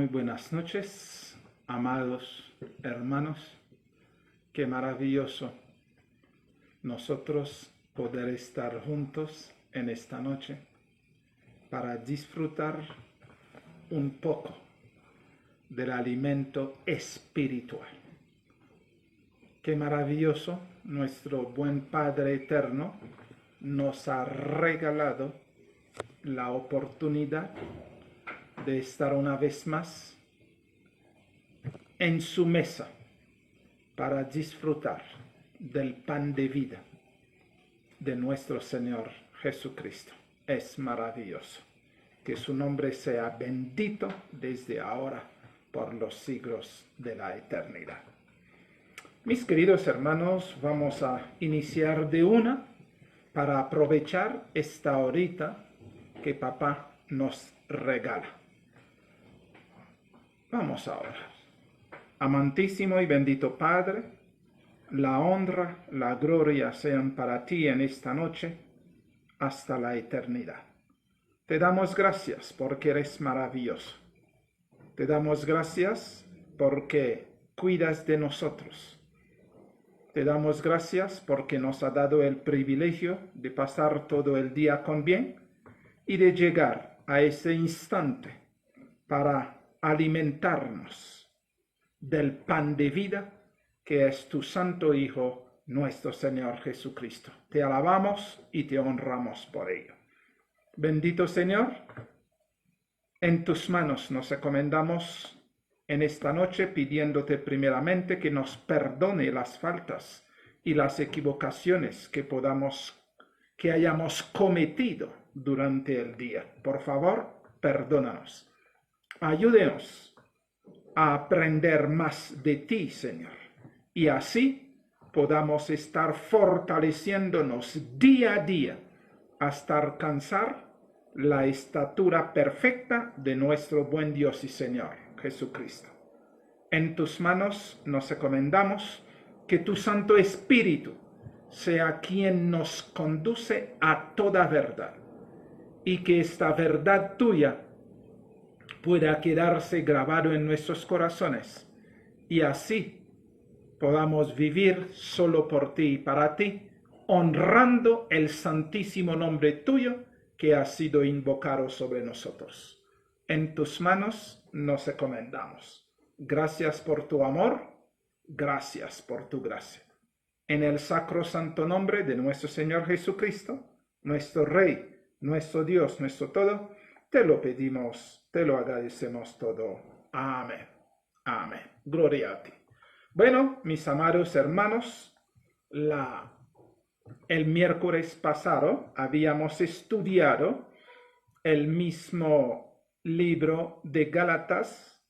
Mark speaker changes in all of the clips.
Speaker 1: Muy buenas noches, amados hermanos. Qué maravilloso nosotros poder estar juntos en esta noche para disfrutar un poco del alimento espiritual. Qué maravilloso nuestro buen Padre Eterno nos ha regalado la oportunidad de estar una vez más en su mesa para disfrutar del pan de vida de nuestro Señor Jesucristo. Es maravilloso. Que su nombre sea bendito desde ahora por los siglos de la eternidad. Mis queridos hermanos, vamos a iniciar de una para aprovechar esta horita que papá nos regala. Vamos a orar. Amantísimo y bendito Padre, la honra, la gloria sean para ti en esta noche hasta la eternidad. Te damos gracias porque eres maravilloso. Te damos gracias porque cuidas de nosotros. Te damos gracias porque nos ha dado el privilegio de pasar todo el día con bien y de llegar a ese instante para alimentarnos del pan de vida que es tu Santo Hijo, nuestro Señor Jesucristo. Te alabamos y te honramos por ello. Bendito Señor, en tus manos nos encomendamos en esta noche pidiéndote primeramente que nos perdone las faltas y las equivocaciones que hayamos cometido durante el día. Por favor, perdónanos. Ayúdenos a aprender más de ti, Señor, y así podamos estar fortaleciéndonos día a día hasta alcanzar la estatura perfecta de nuestro buen Dios y Señor Jesucristo. En tus manos nos encomendamos que tu Santo Espíritu sea quien nos conduce a toda verdad y que esta verdad tuya pueda quedarse grabado en nuestros corazones y así podamos vivir solo por ti y para ti, honrando el santísimo nombre tuyo que ha sido invocado sobre nosotros. En tus manos nos encomendamos. Gracias por tu amor, gracias por tu gracia. En el sacro santo nombre de nuestro Señor Jesucristo, nuestro Rey, nuestro Dios, nuestro todo, te lo pedimos, te lo agradecemos todo. Amén. Amén. Gloria a ti. Bueno, mis amados hermanos, el miércoles pasado habíamos estudiado el mismo libro de Gálatas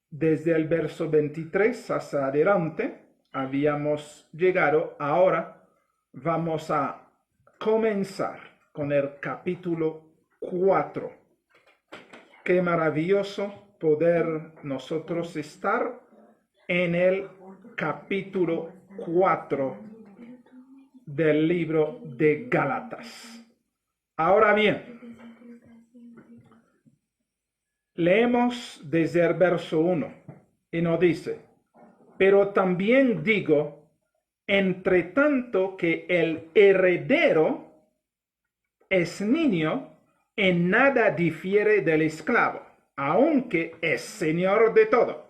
Speaker 1: desde el verso 23 hasta adelante. Habíamos llegado, ahora vamos a comenzar con el capítulo 4. Qué maravilloso poder nosotros estar en el capítulo 4 del libro de Gálatas. Ahora bien, leemos desde el verso 1 y nos dice: pero también digo, entre tanto que el heredero es niño, en nada difiere del esclavo, aunque es señor de todo,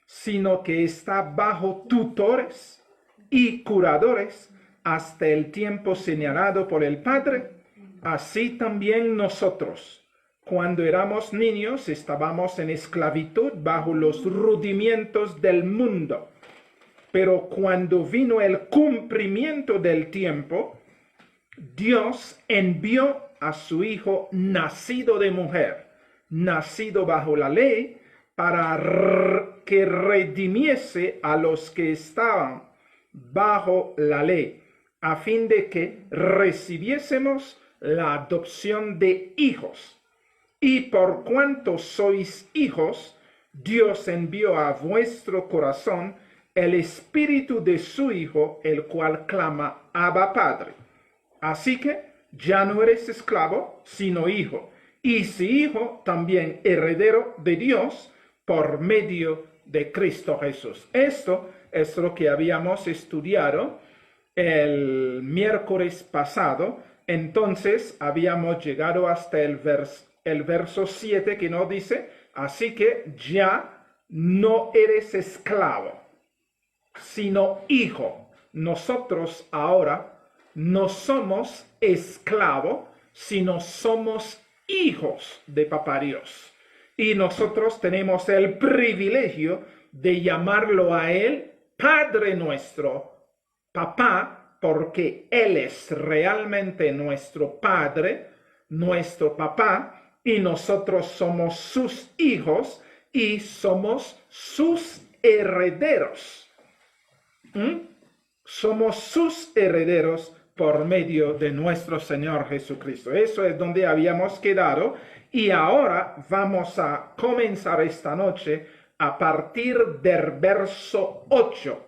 Speaker 1: sino que está bajo tutores y curadores hasta el tiempo señalado por el Padre. Así también nosotros, cuando éramos niños, estábamos en esclavitud bajo los rudimientos del mundo. Pero cuando vino el cumplimiento del tiempo, Dios envió a su Hijo nacido de mujer, nacido bajo la ley, para que redimiese a los que estaban bajo la ley, a fin de que recibiésemos la adopción de hijos. Y por cuanto sois hijos, Dios envió a vuestro corazón el espíritu de su Hijo, el cual clama: Abba, Padre. Así que ya no eres esclavo, sino hijo, y si hijo, también heredero de Dios por medio de Cristo Jesús. Esto es lo que habíamos estudiado el miércoles pasado. Entonces habíamos llegado hasta el verso 7 que nos dice, así que ya no eres esclavo, sino hijo. Nosotros ahora no somos esclavos, sino somos hijos de Papá Dios. Y nosotros tenemos el privilegio de llamarlo a Él Padre nuestro, Papá, porque Él es realmente nuestro Padre, nuestro Papá, y nosotros somos sus hijos y somos sus herederos. Somos sus herederos por medio de nuestro Señor Jesucristo. Eso es donde habíamos quedado y ahora vamos a comenzar esta noche a partir del verso 8.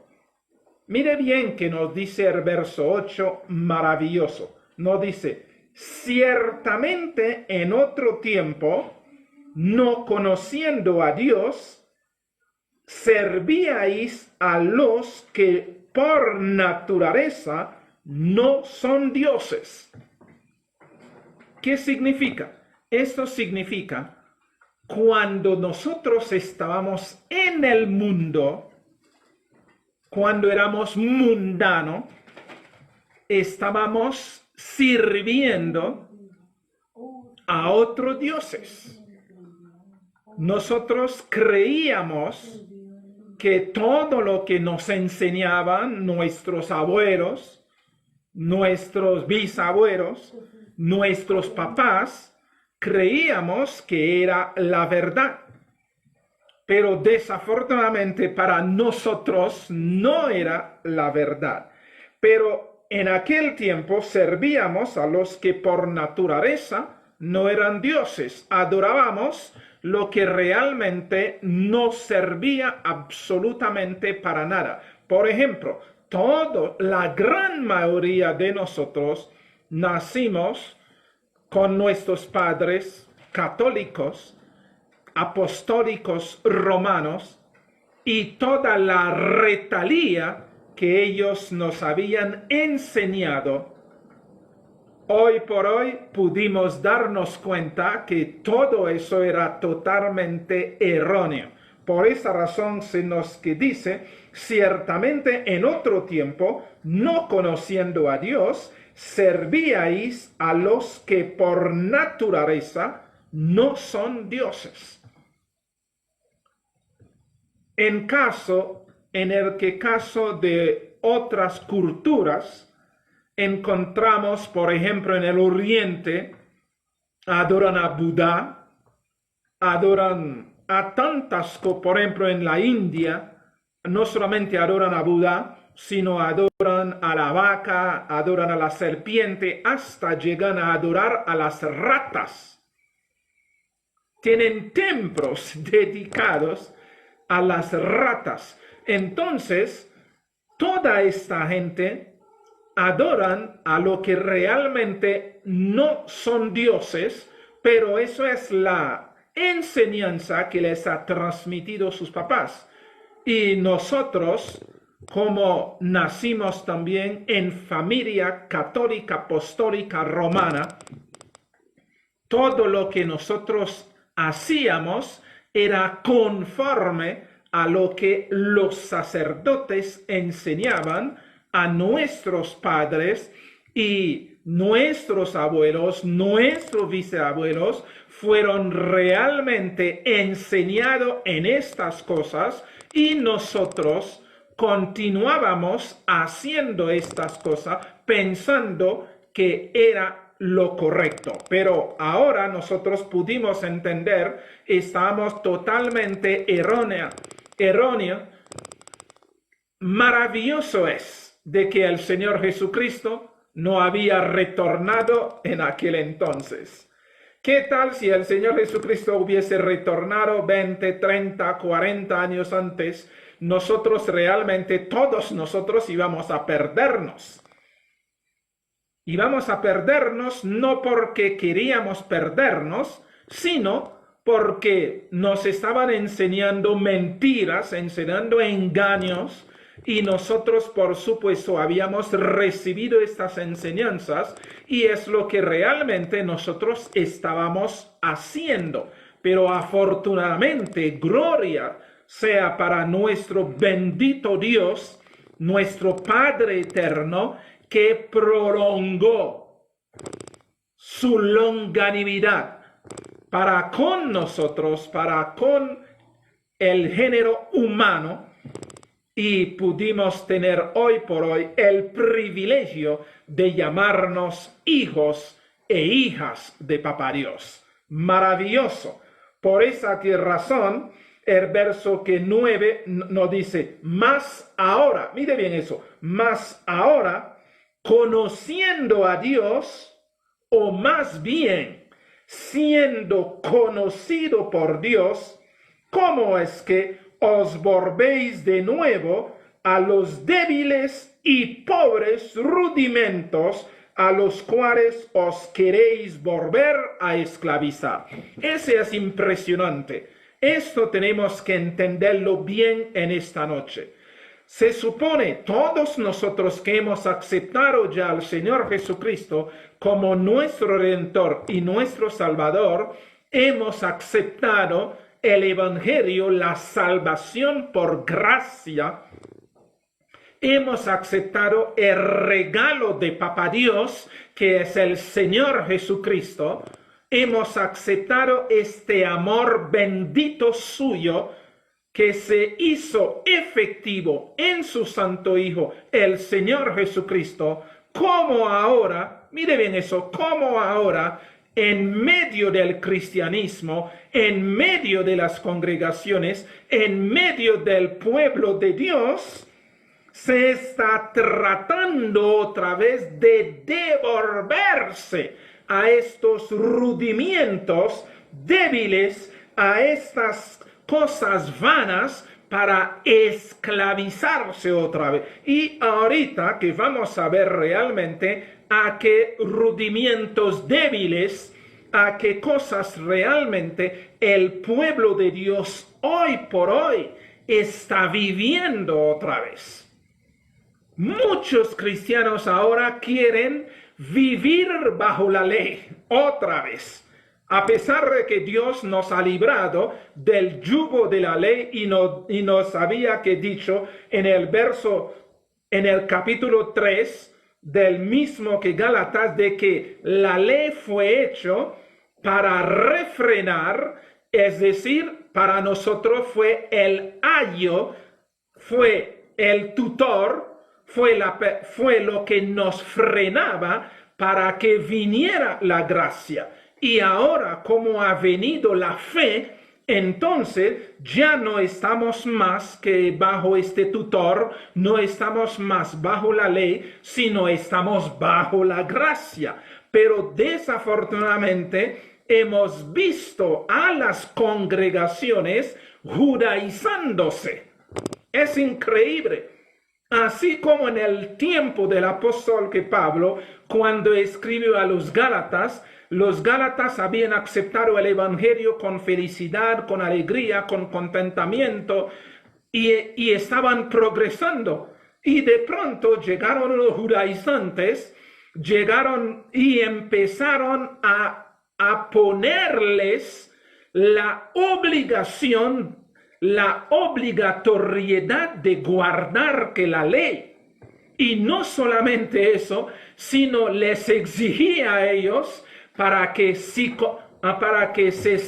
Speaker 1: Mire bien que nos dice el verso 8, maravilloso. Nos dice, ciertamente en otro tiempo, no conociendo a Dios, servíais a los que por naturaleza no son dioses. ¿Qué significa? Esto significa cuando nosotros estábamos en el mundo, cuando éramos mundanos, estábamos sirviendo a otros dioses. Nosotros creíamos que todo lo que nos enseñaban nuestros abuelos, nuestros bisabuelos, nuestros papás, creíamos que era la verdad. Pero desafortunadamente para nosotros no era la verdad. Pero en aquel tiempo servíamos a los que por naturaleza no eran dioses. Adorábamos lo que realmente no servía absolutamente para nada. Por ejemplo, la gran mayoría de nosotros nacimos con nuestros padres católicos, apostólicos romanos, y toda la retalía que ellos nos habían enseñado. Hoy por hoy pudimos darnos cuenta que todo eso era totalmente erróneo. Por esa razón se nos que dice, ciertamente en otro tiempo, no conociendo a Dios, servíais a los que por naturaleza no son dioses. En el caso de otras culturas, encontramos, por ejemplo, en el Oriente, adoran a Buda, adoran a tantas, por ejemplo, en la India, no solamente adoran a Buda, sino adoran a la vaca, adoran a la serpiente, hasta llegan a adorar a las ratas. Tienen templos dedicados a las ratas. Entonces, toda esta gente adoran a lo que realmente no son dioses, pero eso es la enseñanza que les ha transmitido sus papás. Y nosotros, como nacimos también en familia católica, apostólica, romana, todo lo que nosotros hacíamos era conforme a lo que los sacerdotes enseñaban a nuestros padres, y nuestros abuelos, nuestros bisabuelos fueron realmente enseñados en estas cosas, y nosotros continuábamos haciendo estas cosas pensando que era lo correcto. Pero ahora nosotros pudimos entender, estábamos totalmente erróneo. Maravilloso es de que el Señor Jesucristo no había retornado en aquel entonces. ¿Qué tal si el Señor Jesucristo hubiese retornado 20, 30, 40 años antes? Nosotros realmente, todos nosotros íbamos a perdernos. Y vamos a perdernos no porque queríamos perdernos, sino porque nos estaban enseñando mentiras, enseñando engaños, y nosotros, por supuesto, habíamos recibido estas enseñanzas y es lo que realmente nosotros estábamos haciendo. Pero afortunadamente, gloria sea para nuestro bendito Dios, nuestro Padre eterno, que prolongó su longanimidad para con nosotros, para con el género humano, y pudimos tener hoy por hoy el privilegio de llamarnos hijos e hijas de Papá Dios. Maravilloso. Por esa razón, el verso 9 nos dice, más ahora, mire bien eso, más ahora, conociendo a Dios, o más bien, siendo conocido por Dios, ¿cómo es que os volvéis de nuevo a los débiles y pobres rudimentos a los cuales os queréis volver a esclavizar? Ese es impresionante. Esto tenemos que entenderlo bien en esta noche. Se supone todos nosotros que hemos aceptado ya al Señor Jesucristo como nuestro Redentor y nuestro Salvador, hemos aceptado el Evangelio, la salvación por gracia, hemos aceptado el regalo de Papá Dios, que es el Señor Jesucristo, hemos aceptado este amor bendito suyo, que se hizo efectivo en su Santo Hijo, el Señor Jesucristo, como ahora, mire bien eso, como ahora, en medio del cristianismo, en medio de las congregaciones, en medio del pueblo de Dios, se está tratando otra vez de devolverse a estos rudimientos débiles, a estas cosas vanas, para esclavizarse otra vez. Y ahorita que vamos a ver realmente a qué rudimientos débiles, a qué cosas realmente el pueblo de Dios hoy por hoy está viviendo otra vez. Muchos cristianos ahora quieren vivir bajo la ley otra vez. A pesar de que Dios nos ha librado del yugo de la ley y nos había que dicho en el capítulo 3 del mismo que Gálatas, de que la ley fue hecho para refrenar, es decir, para nosotros fue el ayo, fue el tutor, fue lo que nos frenaba para que viniera la gracia. Y ahora, como ha venido la fe, entonces ya no estamos más que bajo este tutor, no estamos más bajo la ley, sino estamos bajo la gracia. Pero desafortunadamente hemos visto a las congregaciones judaizándose. Es increíble. Así como en el tiempo del apóstol que Pablo, cuando escribió a los Gálatas habían aceptado el evangelio con felicidad, con alegría, con contentamiento y estaban progresando. Y de pronto llegaron los judaizantes, llegaron y empezaron a ponerles la obligación, la obligatoriedad de guardar que la ley. Y no solamente eso, sino les exigía a ellos para que se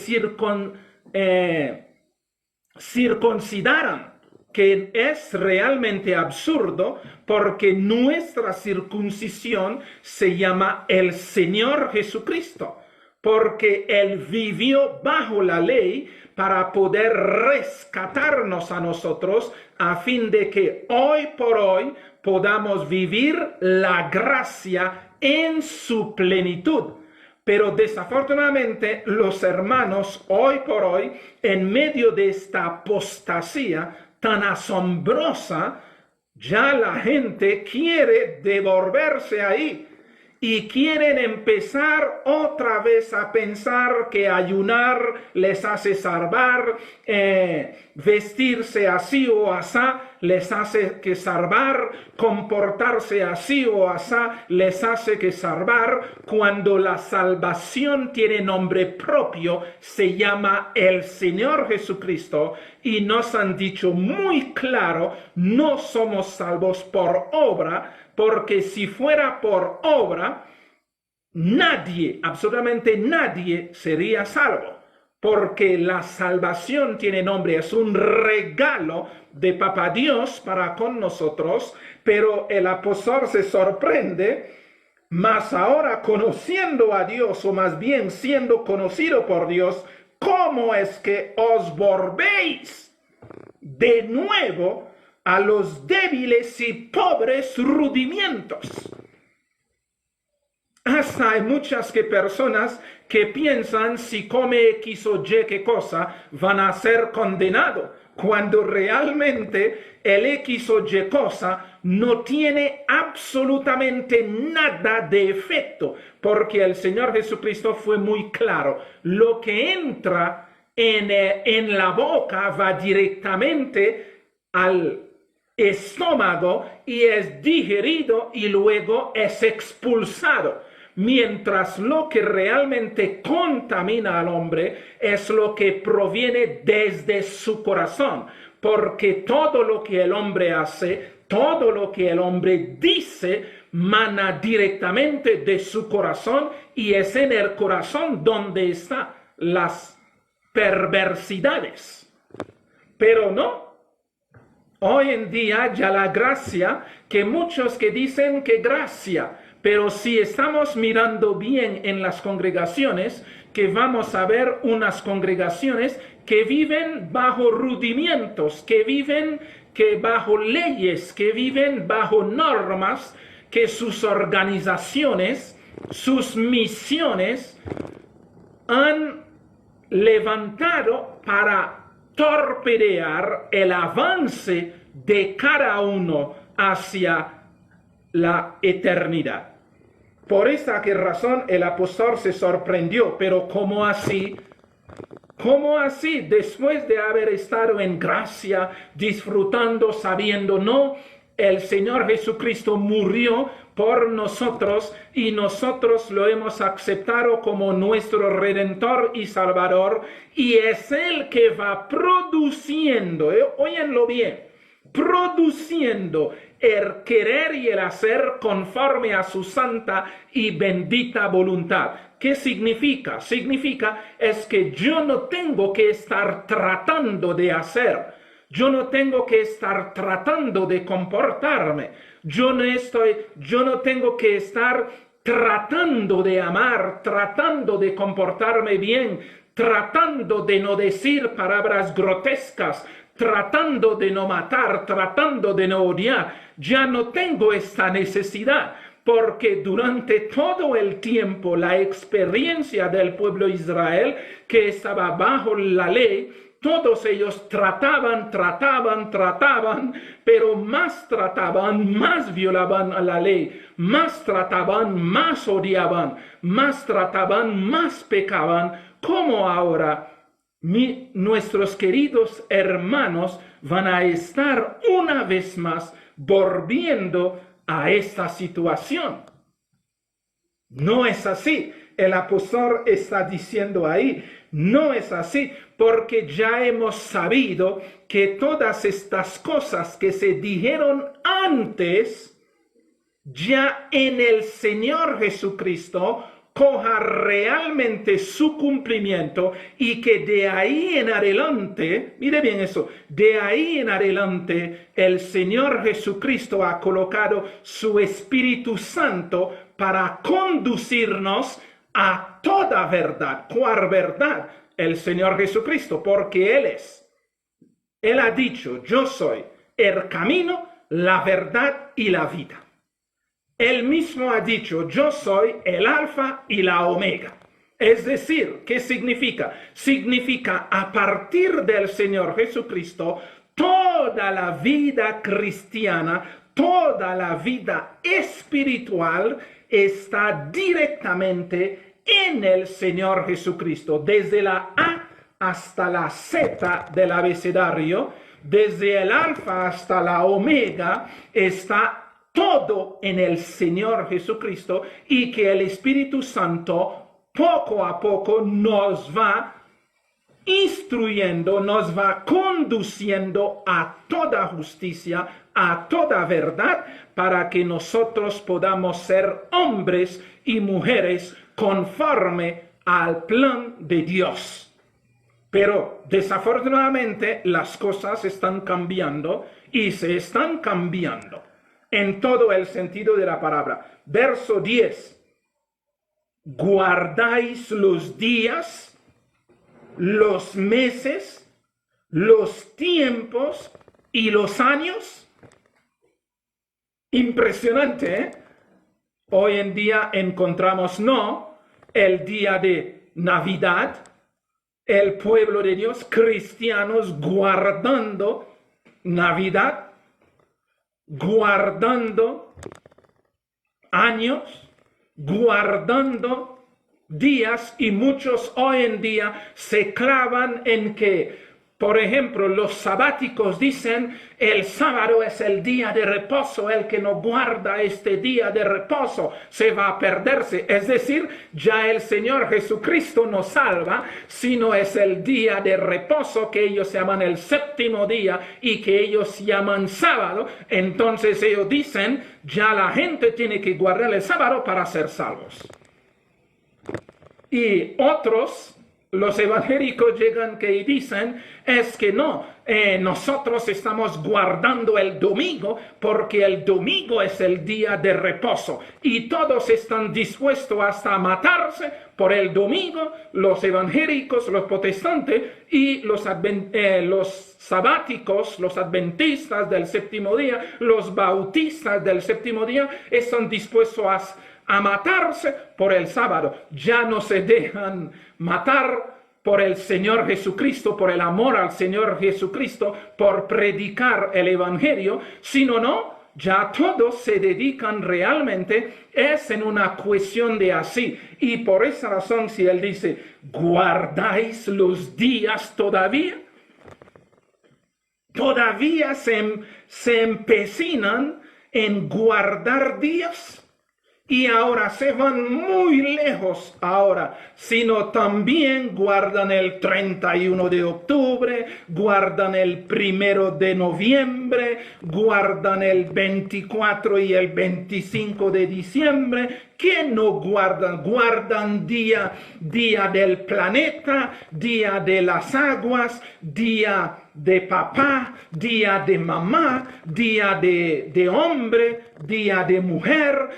Speaker 1: circuncidaran, que es realmente absurdo, porque nuestra circuncisión se llama el Señor Jesucristo, porque Él vivió bajo la ley para poder rescatarnos a nosotros, a fin de que hoy por hoy podamos vivir la gracia en su plenitud. Pero desafortunadamente los hermanos hoy por hoy, en medio de esta apostasía tan asombrosa, ya la gente quiere devolverse ahí. y quieren empezar otra vez a pensar que ayunar les hace salvar, vestirse así o asá les hace que salvar, comportarse así o asá les hace que salvar, cuando la salvación tiene nombre propio, se llama el Señor Jesucristo, y nos han dicho muy claro, no somos salvos por obra, porque si fuera por obra, nadie, absolutamente nadie sería salvo, porque la salvación tiene nombre, es un regalo de Papá Dios para con nosotros, pero el apóstol se sorprende, mas ahora conociendo a Dios, o más bien siendo conocido por Dios, ¿cómo es que os volvéis de nuevo a los débiles y pobres rudimientos? Hasta hay muchas personas que piensan si come X o Y qué cosa van a ser condenados, cuando realmente el X o Y cosa no tiene absolutamente nada de efecto, porque el Señor Jesucristo fue muy claro, lo que entra en la boca va directamente al estómago y es digerido y luego es expulsado. Mientras lo que realmente contamina al hombre es lo que proviene desde su corazón, porque todo lo que el hombre hace, todo lo que el hombre dice, mana directamente de su corazón, y es en el corazón donde están las perversidades. Pero no. Hoy en día ya la gracia, que muchos que dicen que gracia, pero si estamos mirando bien en las congregaciones, que vamos a ver unas congregaciones que viven bajo rudimientos, que viven bajo leyes, que viven bajo normas, que sus organizaciones, sus misiones han levantado para torpedear el avance de cada uno hacia la eternidad. Por esta razón el apóstol se sorprendió, pero ¿cómo así? ¿Cómo así? Después de haber estado en gracia, disfrutando, sabiendo, no, el Señor Jesucristo murió por nosotros y nosotros lo hemos aceptado como nuestro Redentor y Salvador, y es Él que va produciendo, óyenlo bien, produciendo el querer y el hacer conforme a su santa y bendita voluntad. ¿Qué significa? Significa es que yo no tengo que estar tratando de hacer, yo no tengo que estar tratando de comportarme, yo no tengo que estar tratando de amar, tratando de comportarme bien, tratando de no decir palabras grotescas, tratando de no matar, tratando de no odiar. Ya no tengo esta necesidad, porque durante todo el tiempo la experiencia del pueblo de Israel, que estaba bajo la ley, todos ellos trataban, pero más trataban, más violaban a la ley, más trataban, más odiaban, más trataban, más pecaban, como ahora nuestros queridos hermanos van a estar una vez más volviendo a esta situación. No es así. El apóstol está diciendo ahí, no es así, porque ya hemos sabido que todas estas cosas que se dijeron antes, ya en el Señor Jesucristo, coja realmente su cumplimiento, y que de ahí en adelante, mire bien eso, de ahí en adelante el Señor Jesucristo ha colocado su Espíritu Santo para conducirnos a toda verdad. ¿Cuál verdad? El Señor Jesucristo, porque Él ha dicho, yo soy el camino, la verdad y la vida. Él mismo ha dicho, yo soy el alfa y la omega. Es decir, ¿qué significa? Significa, a partir del Señor Jesucristo, toda la vida cristiana, toda la vida espiritual está directamente en el Señor Jesucristo, desde la A hasta la Z del abecedario, desde el alfa hasta la omega, está todo en el Señor Jesucristo, y que el Espíritu Santo poco a poco nos va instruyendo, nos va conduciendo a toda justicia, a toda verdad, para que nosotros podamos ser hombres y mujeres conforme al plan de Dios. Pero desafortunadamente las cosas están cambiando, y se están cambiando en todo el sentido de la palabra. Verso 10. Guardáis los días, los meses, los tiempos y los años. Impresionante, ¿eh? Hoy en día encontramos el día de Navidad, el pueblo de Dios, cristianos guardando Navidad, guardando años, guardando días, y muchos hoy en día se clavan en que, por ejemplo, los sabáticos dicen el sábado es el día de reposo, el que no guarda este día de reposo se va a perderse. Es decir, ya el Señor Jesucristo no salva, sino es el día de reposo que ellos llaman el séptimo día y que ellos llaman sábado. Entonces ellos dicen, ya la gente tiene que guardar el sábado para ser salvos. Y otros, los evangélicos, llegan que dicen, es que no, nosotros estamos guardando el domingo porque el domingo es el día de reposo, y todos están dispuestos hasta a matarse por el domingo, los evangélicos, los protestantes y los sabáticos, los adventistas del séptimo día, los bautistas del séptimo día, están dispuestos a matarse por el sábado. Ya no se dejan matar por el Señor Jesucristo, por el amor al Señor Jesucristo, por predicar el Evangelio, sino ya todos se dedican realmente, es en una cuestión de así. Y por esa razón, si él dice, ¿guardáis los días todavía? Todavía se empecinan en guardar días. Y ahora se van muy lejos ahora, sino también guardan el 31 de octubre, guardan el 1 de noviembre, guardan el 24 y el 25 de diciembre. ¿Qué no guardan? Guardan día del planeta, día de las aguas, día de papá, día de mamá, día de hombre, día de mujer,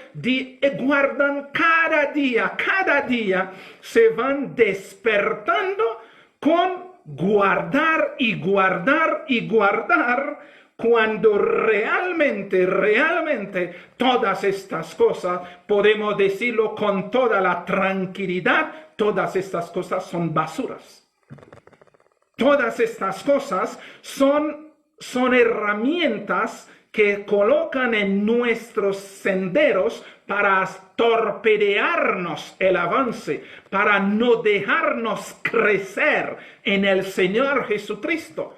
Speaker 1: guardan cada día se van despertando con guardar y guardar y guardar, cuando realmente todas estas cosas, podemos decirlo con toda la tranquilidad, todas estas cosas son basuras. Todas estas cosas son herramientas que colocan en nuestros senderos para torpedearnos el avance, para no dejarnos crecer en el Señor Jesucristo.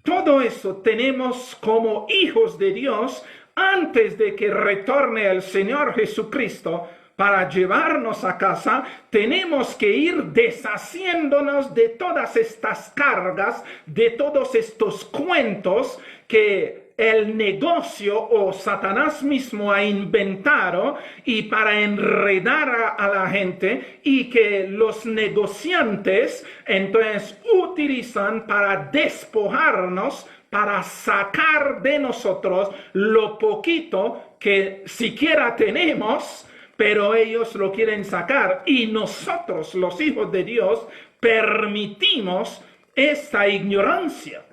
Speaker 1: Todo eso tenemos como hijos de Dios antes de que retorne el Señor Jesucristo. Para llevarnos a casa, tenemos que ir deshaciéndonos de todas estas cargas, de todos estos cuentos que el negocio o Satanás mismo ha inventado, y para enredar a la gente, y que los negociantes entonces utilizan para despojarnos, para sacar de nosotros lo poquito que siquiera tenemos, pero ellos lo quieren sacar, y nosotros, los hijos de Dios, permitimos esta ignorancia.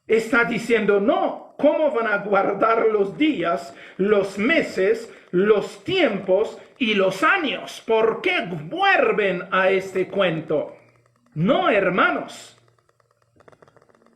Speaker 1: Está diciendo, no, ¿cómo van a guardar los días, los meses, los tiempos y los años? ¿Por qué vuelven a este cuento? No, hermanos.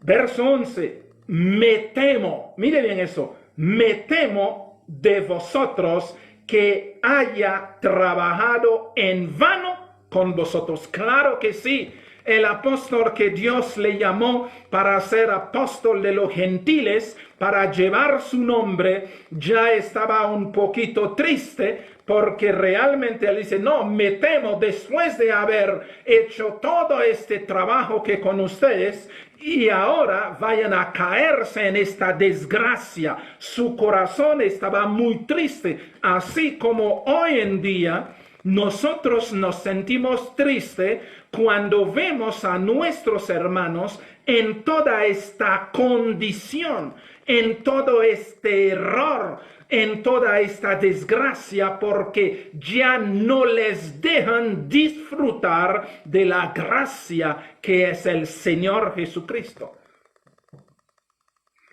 Speaker 1: Verso 11, me temo, mire bien eso, me temo de vosotros que haya trabajado en vano con vosotros. Claro que sí. El apóstol que Dios le llamó para ser apóstol de los gentiles, para llevar su nombre, ya estaba un poquito triste porque realmente él dice, no, me temo después de haber hecho todo este trabajo que con ustedes y ahora vayan a caerse en esta desgracia. Su corazón estaba muy triste, así como hoy en día nosotros nos sentimos tristes cuando vemos a nuestros hermanos en toda esta condición, en todo este error, en toda esta desgracia, porque ya no les dejan disfrutar de la gracia que es el Señor Jesucristo.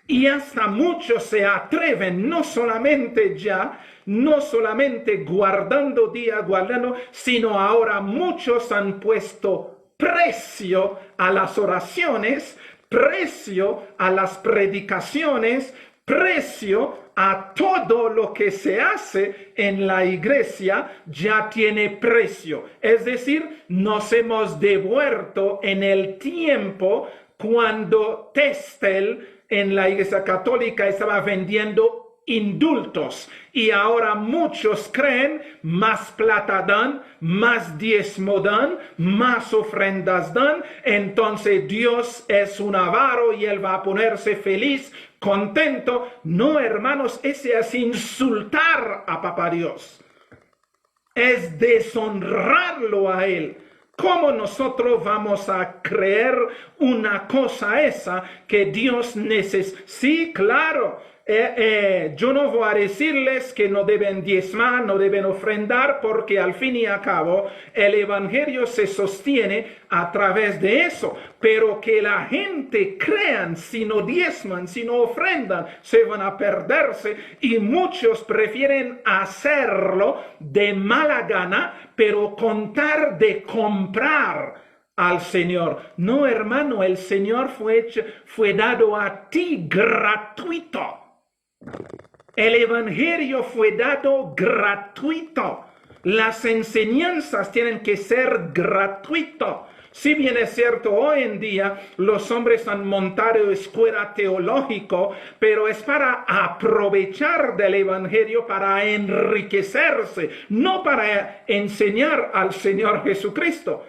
Speaker 1: Y hasta muchos se atreven, no solamente guardando día, sino ahora muchos han puesto precio a las oraciones, precio a las predicaciones, precio a todo lo que se hace en la iglesia, ya tiene precio. Es decir, nos hemos devuelto en el tiempo cuando Testel en la iglesia católica estaba vendiendo indultos y ahora muchos creen más plata dan, más diezmo dan, más ofrendas dan, entonces Dios es un avaro y él va a ponerse feliz, contento. No, hermanos, ese es insultar a Papá Dios, es deshonrarlo a él. ¿Cómo nosotros vamos a creer una cosa esa que Dios necesita? Sí, claro. Yo no voy a decirles que no deben diezmar, no deben ofrendar, porque al fin y al cabo el evangelio se sostiene a través de eso. Pero que la gente crean, si no diezman, si no ofrendan, se van a perderse y muchos prefieren hacerlo de mala gana, pero contar de comprar al Señor. No, hermano, el Señor fue dado a ti gratuito. El evangelio fue dado gratuito. Las enseñanzas tienen que ser gratuitas. Si bien es cierto, hoy en día los hombres han montado escuela teológica, pero es para aprovechar del evangelio, para enriquecerse, no para enseñar al Señor Jesucristo.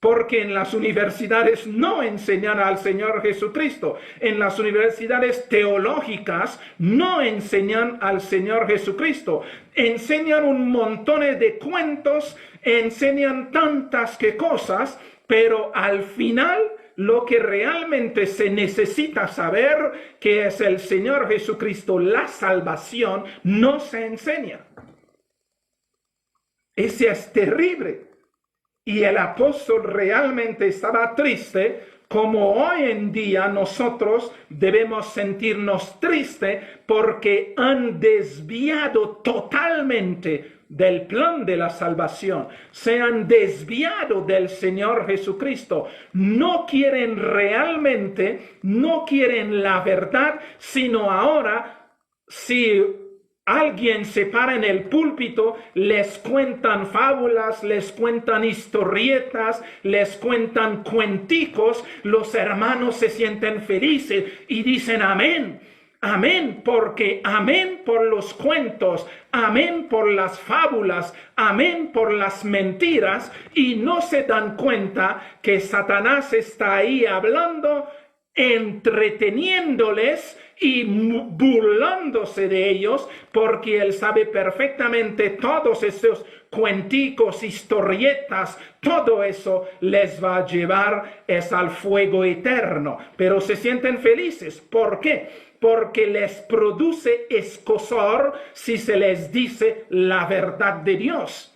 Speaker 1: Porque en las universidades no enseñan al Señor Jesucristo. En las universidades teológicas no enseñan al Señor Jesucristo. Enseñan un montón de cuentos, enseñan tantas cosas, pero al final lo que realmente se necesita saber, que es el Señor Jesucristo, la salvación, no se enseña. Ese es terrible. Y el apóstol realmente estaba triste, como hoy en día nosotros debemos sentirnos tristes porque han desviado totalmente del plan de la salvación. Se han desviado del Señor Jesucristo. No quieren realmente, no quieren la verdad, sino ahora, si alguien se para en el púlpito, les cuentan fábulas, les cuentan historietas, les cuentan cuenticos, los hermanos se sienten felices y dicen amén. Amén, porque amén por los cuentos, amén por las fábulas, amén por las mentiras, y no se dan cuenta que Satanás está ahí hablando, entreteniéndoles y burlándose de ellos, porque él sabe perfectamente todos esos cuenticos, historietas, todo eso les va a llevar al fuego eterno. Pero se sienten felices. ¿Por qué? Porque les produce escozor si se les dice la verdad de Dios.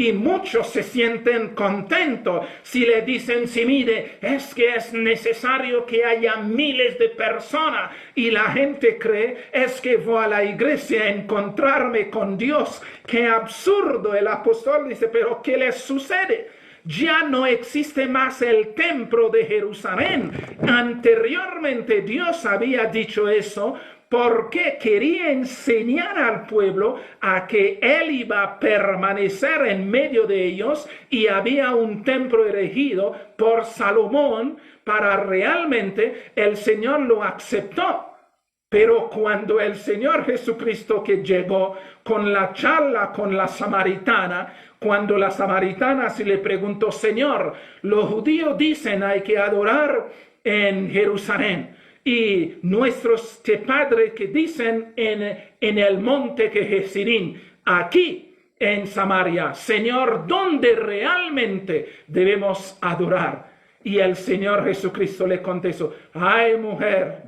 Speaker 1: Y muchos se sienten contentos si le dicen, sí, mire, es que es necesario que haya miles de personas. Y la gente cree, es que voy a la iglesia a encontrarme con Dios. Qué absurdo. El apóstol dice, pero ¿qué les sucede? Ya no existe más el templo de Jerusalén. Anteriormente Dios había dicho eso porque quería enseñar al pueblo a que él iba a permanecer en medio de ellos y había un templo erigido por Salomón para realmente el Señor lo aceptó. Pero cuando el Señor Jesucristo que llegó con la charla con la samaritana, cuando la samaritana se le preguntó, Señor, los judíos dicen hay que adorar en Jerusalén y nuestros padres que dicen en el monte que Gerizim, aquí en Samaria, Señor, ¿dónde realmente debemos adorar? Y el Señor Jesucristo le contestó, ay mujer,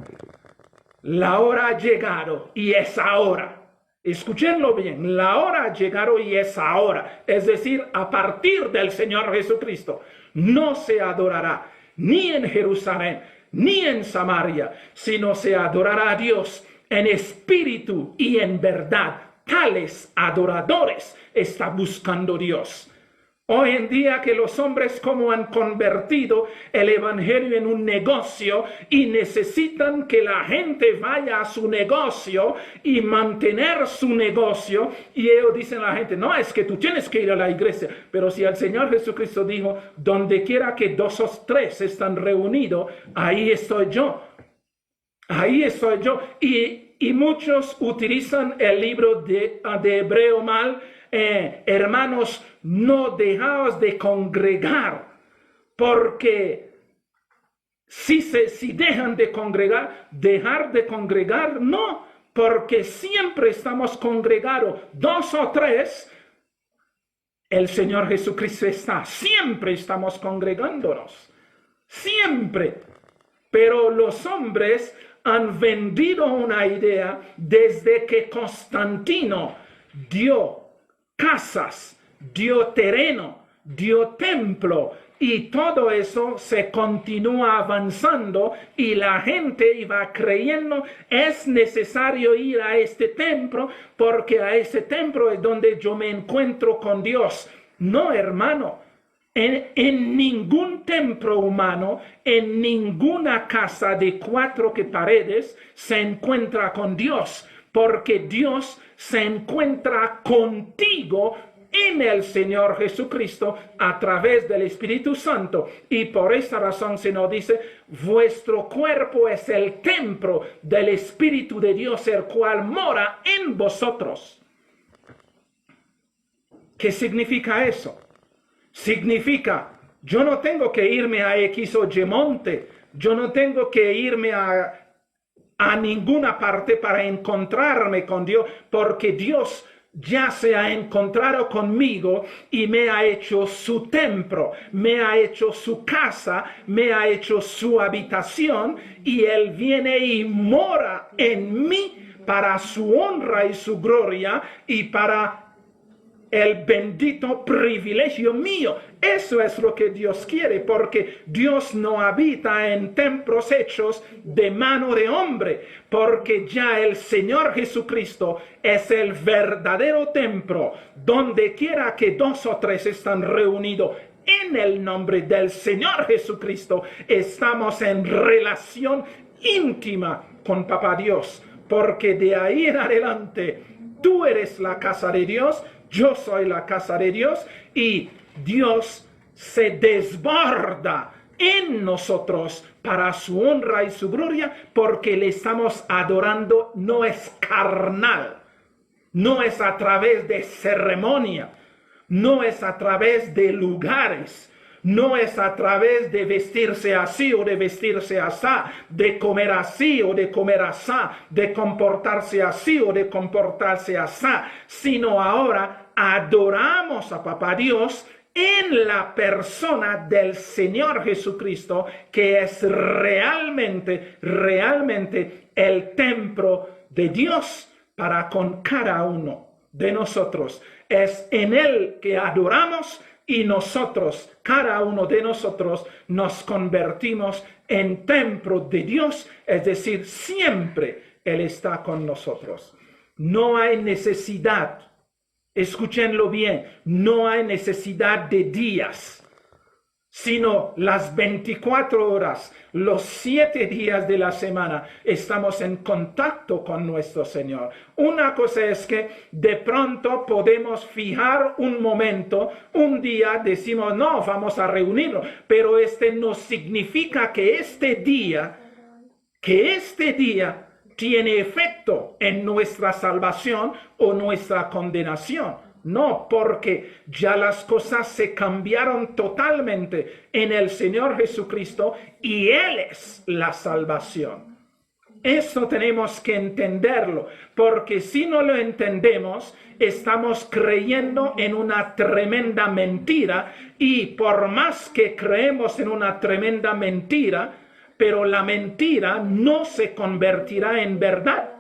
Speaker 1: la hora ha llegado y es ahora. Escúchenlo bien, la hora ha llegado y es ahora. Es decir, a partir del Señor Jesucristo, no se adorará ni en Jerusalén, ni en Samaria, sino se adorará a Dios en espíritu y en verdad. Tales adoradores está buscando Dios. Hoy en día que los hombres como han convertido el evangelio en un negocio y necesitan que la gente vaya a su negocio y mantener su negocio, y ellos dicen a la gente, no, es que tú tienes que ir a la iglesia, pero si el Señor Jesucristo dijo, donde quiera que 2 o 3 están reunidos, ahí estoy yo. Ahí estoy yo. Y muchos utilizan el libro de Hebreo mal, hermanos, no dejaos de congregar, porque si dejan de congregar, dejar de congregar, no, porque siempre estamos congregados, 2 o 3, el Señor Jesucristo está, siempre estamos congregándonos, siempre, pero los hombres han vendido una idea desde que Constantino dio casas, dio terreno, dio templo y todo eso se continúa avanzando y la gente iba creyendo es necesario ir a este templo porque a ese templo es donde yo me encuentro con Dios. No, hermano, en ningún templo humano, en ninguna casa de 4 paredes se encuentra con Dios, porque Dios se encuentra contigo en el Señor Jesucristo a través del Espíritu Santo. Y por esta razón se nos dice, vuestro cuerpo es el templo del Espíritu de Dios, el cual mora en vosotros. ¿Qué significa eso? Significa, yo no tengo que irme a X o Y monte, yo no tengo que irme a ninguna parte para encontrarme con Dios, porque Dios ya se ha encontrado conmigo y me ha hecho su templo, me ha hecho su casa, me ha hecho su habitación, y Él viene y mora en mí para su honra y su gloria y para el bendito privilegio mío. Eso es lo que Dios quiere, porque Dios no habita en templos hechos de mano de hombre, porque ya el Señor Jesucristo es el verdadero templo. Donde quiera que 2 o 3 están reunidos en el nombre del Señor Jesucristo, estamos en relación íntima con Papá Dios, porque de ahí en adelante tú eres la casa de Dios, yo soy la casa de Dios, y Dios se desborda en nosotros para su honra y su gloria, porque le estamos adorando. No es carnal, no es a través de ceremonia, no es a través de lugares, no es a través de vestirse así o de vestirse asá, de comer así o de comer asá, de comportarse así o de comportarse asá, sino ahora adoramos a Papá Dios en la persona del Señor Jesucristo, que es realmente el templo de Dios para con cada uno de nosotros. Es en Él que adoramos, y nosotros, cada uno de nosotros, nos convertimos en templo de Dios, es decir, siempre Él está con nosotros. No hay necesidad, escúchenlo bien, no hay necesidad de días. sino las 24 horas, los 7 días de la semana, estamos en contacto con nuestro Señor. Una cosa es que de pronto podemos fijar un momento, un día decimos, no, vamos a reunirnos, pero no significa que este día tiene efecto en nuestra salvación o nuestra condenación. No, porque ya las cosas se cambiaron totalmente en el Señor Jesucristo y Él es la salvación. Eso tenemos que entenderlo, porque si no lo entendemos, estamos creyendo en una tremenda mentira, y por más que creemos en una tremenda mentira, pero la mentira no se convertirá en verdad,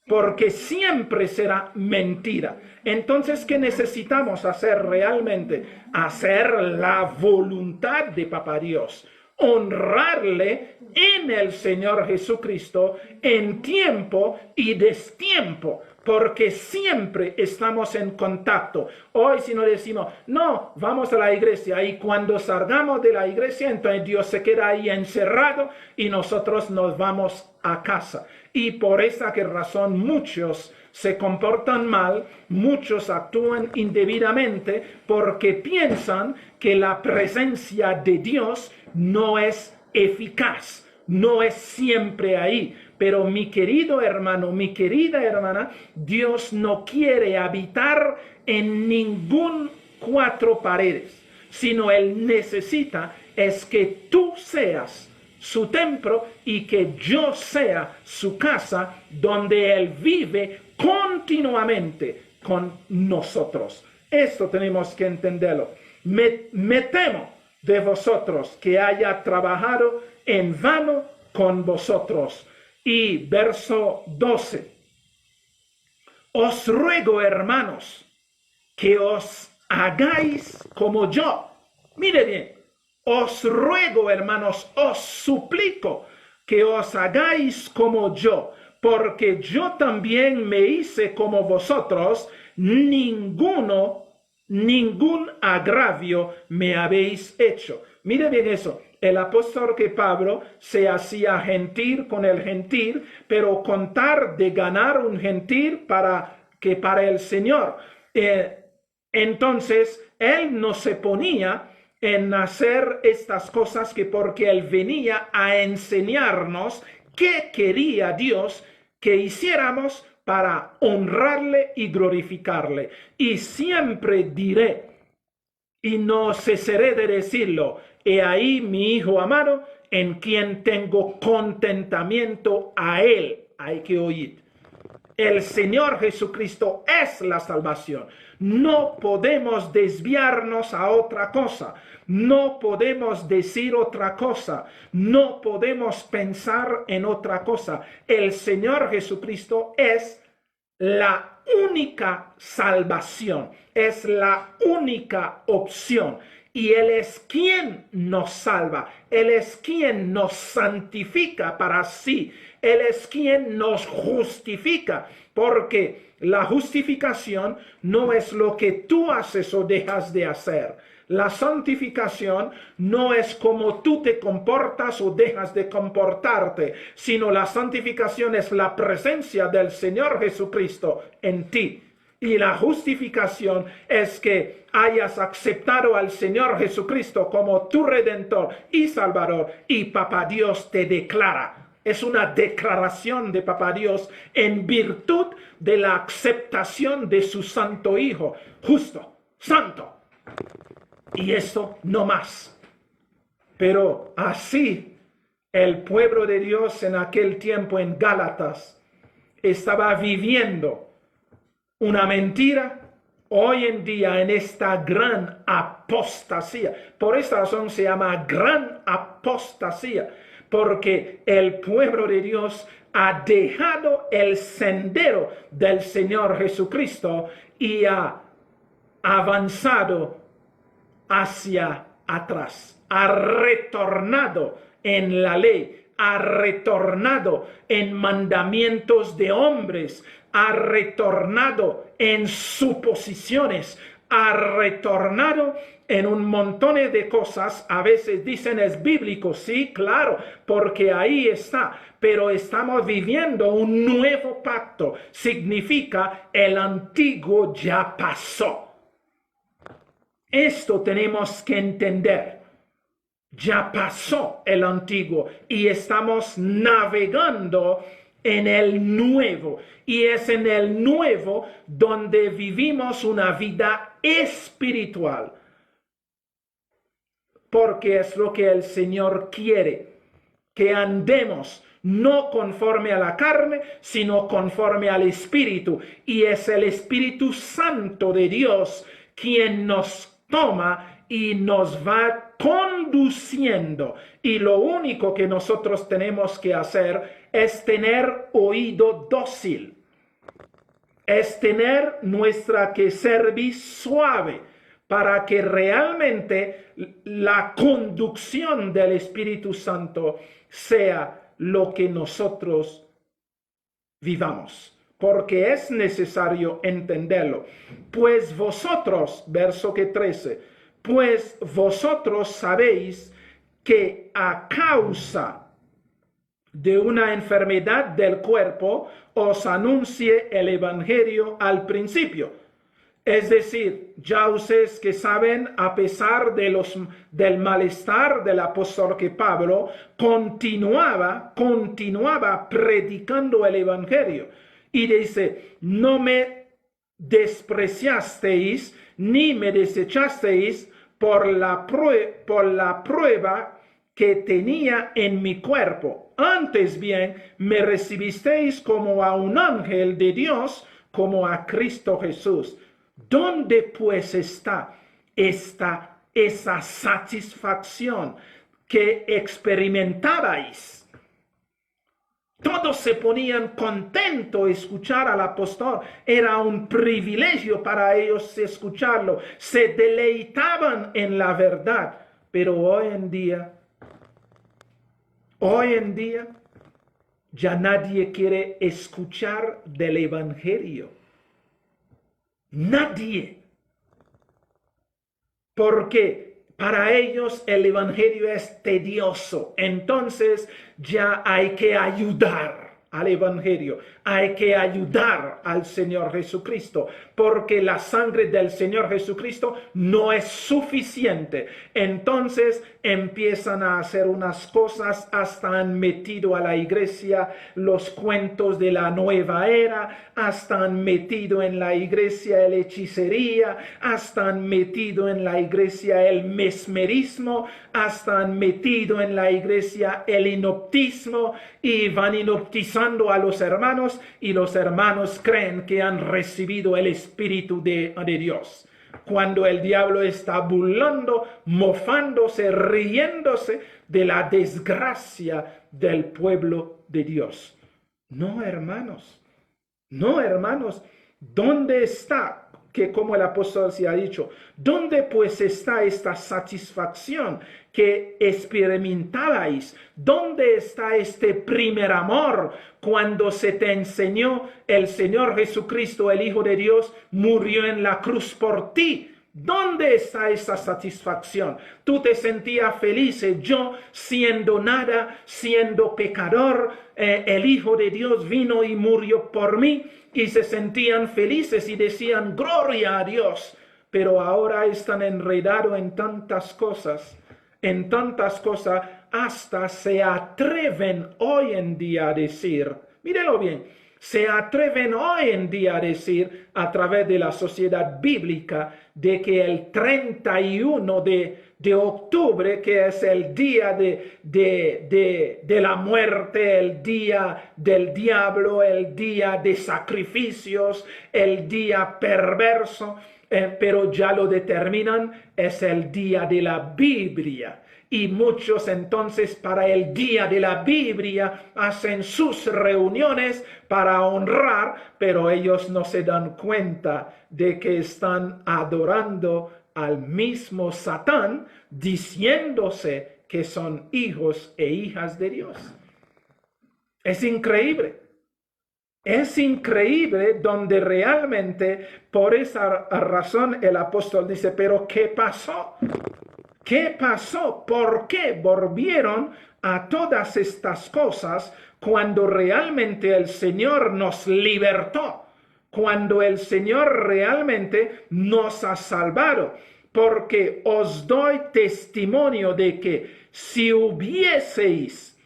Speaker 1: porque siempre será mentira. Entonces, ¿qué necesitamos hacer realmente? Hacer la voluntad de Papá Dios, honrarle en el Señor Jesucristo en tiempo y destiempo, porque siempre estamos en contacto. Hoy si no decimos, no, vamos a la iglesia, y cuando salgamos de la iglesia, entonces Dios se queda ahí encerrado y nosotros nos vamos a casa. Y por esa razón muchos se comportan mal, muchos actúan indebidamente porque piensan que la presencia de Dios no es eficaz, no es siempre ahí. Pero mi querido hermano, mi querida hermana, Dios no quiere habitar en ningún 4 paredes, sino Él necesita es que tú seas su templo y que yo sea su casa, donde Él vive continuamente con nosotros. Esto tenemos que entenderlo. Me temo de vosotros que haya trabajado en vano con vosotros. Y verso 12. Os ruego, hermanos, que os hagáis como yo. Mire bien. Os ruego, hermanos, os suplico que os hagáis como yo, porque yo también me hice como vosotros, ningún agravio me habéis hecho. Mire bien eso. El apóstol que Pablo se hacía gentil con el gentil, pero contar de ganar un gentil para el Señor. Entonces, él no se ponía en hacer estas cosas porque Él venía a enseñarnos qué quería Dios que hiciéramos para honrarle y glorificarle. Y siempre diré, y no cesaré de decirlo, he ahí mi Hijo amado, en quien tengo contentamiento, a Él hay que oír. El Señor Jesucristo es la salvación. No podemos desviarnos a otra cosa. No podemos decir otra cosa. No podemos pensar en otra cosa. El Señor Jesucristo es la única salvación. Es la única opción. Y Él es quien nos salva. Él es quien nos santifica para sí. Él es quien nos justifica, porque la justificación no es lo que tú haces o dejas de hacer. La santificación no es como tú te comportas o dejas de comportarte, sino la santificación es la presencia del Señor Jesucristo en ti. Y la justificación es que hayas aceptado al Señor Jesucristo como tu Redentor y Salvador, y Papá Dios te declara. Es una declaración de Papá Dios en virtud de la aceptación de su Santo Hijo, justo, santo. Y esto no más. Pero así el pueblo de Dios en aquel tiempo en Gálatas estaba viviendo una mentira. Hoy en día en esta gran apostasía. Por esta razón se llama gran apostasía. Porque el pueblo de Dios ha dejado el sendero del Señor Jesucristo y ha avanzado hacia atrás. Ha retornado en la ley, ha retornado en mandamientos de hombres, ha retornado en suposiciones, ha retornado en un montón de cosas, a veces dicen es bíblico, sí, claro, porque ahí está, pero estamos viviendo un nuevo pacto, significa el antiguo ya pasó. Esto tenemos que entender. Ya pasó el antiguo y estamos navegando en el nuevo. Y es en el nuevo donde vivimos una vida espiritual. Porque es lo que el Señor quiere, que andemos no conforme a la carne, sino conforme al Espíritu. Y es el Espíritu Santo de Dios quien nos toma y nos va conduciendo. Y lo único que nosotros tenemos que hacer es tener oído dócil. Es tener nuestra cerviz suave para que realmente la conducción del Espíritu Santo sea lo que nosotros vivamos. Porque es necesario entenderlo. Pues vosotros, verso 13, pues vosotros sabéis que a causa de una enfermedad del cuerpo os anuncie el evangelio al principio. Es decir, ya ustedes que saben, a pesar de del malestar del apóstol que Pablo continuaba predicando el evangelio. Y dice, no me despreciasteis ni me desechasteis por la prueba que tenía en mi cuerpo. Antes bien, me recibisteis como a un ángel de Dios, como a Cristo Jesús. ¿Dónde pues está esa satisfacción que experimentabais? Todos se ponían contentos de escuchar al apóstol. Era un privilegio para ellos escucharlo. Se deleitaban en la verdad. Pero hoy en día, ya nadie quiere escuchar del evangelio. Nadie. Porque para ellos el evangelio es tedioso. Entonces ya hay que ayudar al evangelio. Hay que ayudar al Señor Jesucristo. Porque la sangre del Señor Jesucristo no es suficiente. Entonces empiezan a hacer unas cosas, hasta han metido a la iglesia los cuentos de la nueva era, hasta han metido en la iglesia la hechicería, hasta han metido en la iglesia el mesmerismo, hasta han metido en la iglesia el inoptismo y van inoptizando a los hermanos y los hermanos creen que han recibido el Espíritu de Dios. Cuando el diablo está burlando, mofándose, riéndose de la desgracia del pueblo de Dios. No, hermanos. No, hermanos. ¿Dónde está? Que como el apóstol se ha dicho, ¿dónde pues está esta satisfacción que experimentabais? ¿Dónde está este primer amor cuando se te enseñó el Señor Jesucristo, el Hijo de Dios, murió en la cruz por ti? ¿Dónde está esa satisfacción? Tú te sentías feliz, yo siendo nada, siendo pecador, el Hijo de Dios vino y murió por mí y se sentían felices y decían gloria a Dios. Pero ahora están enredados en tantas cosas, hasta se atreven hoy en día a decir, mírelo bien, se atreven hoy en día a decir a través de la sociedad bíblica de que el 31 de octubre, que es el día de la muerte, el día del diablo, el día de sacrificios, el día perverso, pero ya lo determinan, es el día de la Biblia. Y muchos entonces para el día de la Biblia hacen sus reuniones para honrar, pero ellos no se dan cuenta de que están adorando al mismo Satán, diciéndose que son hijos e hijas de Dios. Es increíble. Es increíble donde realmente por esa razón el apóstol dice, pero ¿qué pasó? ¿Qué pasó? ¿Por qué volvieron a todas estas cosas cuando realmente el Señor nos libertó? Cuando el Señor realmente nos ha salvado. Porque os doy testimonio de que si hubieseis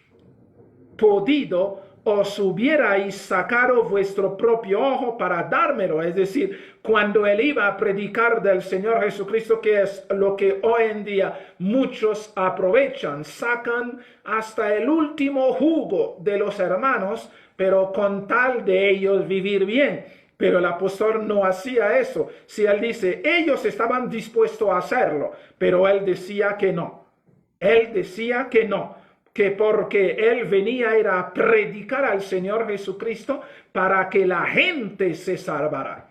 Speaker 1: podido, os hubierais sacado vuestro propio ojo para dármelo. Es decir, cuando él iba a predicar del Señor Jesucristo, que es lo que hoy en día muchos aprovechan, sacan hasta el último jugo de los hermanos, pero con tal de ellos vivir bien. Pero el apóstol no hacía eso. Si él dice, ellos estaban dispuestos a hacerlo, pero él decía que no. Él decía que no, que porque él venía era a predicar al Señor Jesucristo para que la gente se salvara.